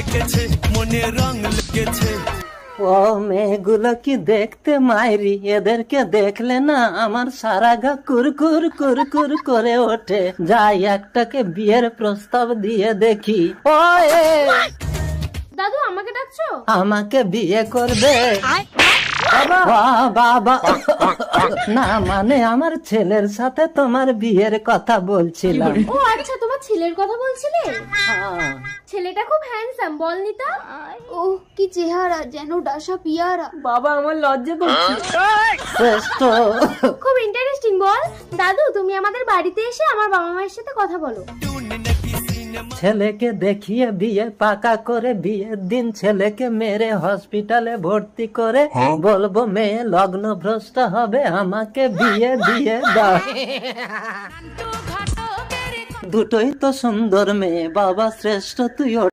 এঁকেছে মনে রং লেগেছে। ও মেয়েগুলো কি দেখতে মাইরি, এদেরকে দেখলে না আমার সারা গা কুরকুর কুরকুর করে ওঠে। যাই একটাকে বিয়ের প্রস্তাব দিয়ে দেখি। ও দাদু আমাকে ডাকছো? আমাকে বিয়ে করবে? বাবা না, মানে আমার ছেলের সাথে তোমার বিয়ের কথা বলছিলাম। ও আচ্ছা, তোমার ছেলের কথা বলছিলে? ছেলেটা খুব হ্যান্ডসাম, বল নিতা। ও কি চেহারা, যেন ডাসা পিয়ারা। বাবা আমার লজ্জা করছে। শ্রেষ্ঠ। খুব ইন্টারেস্টিং, বল। দাদু তুমি আমাদের বাড়িতে এসে আমার বাবা মায়ের সাথে কথা বলো। ছেলেকে দেখিয়ে বিয়ে পাকা করে বিয়ের দিন ছেলেকে মেরে হসপিটালে ভর্তি করে বলবো মেয়ে লগ্ন ভ্রষ্ট হবে, আমাকে বিয়ে দিয়ে দাও। দুটোই তো সুন্দর মেয়ে, বাবা শ্রেষ্ঠ তুই।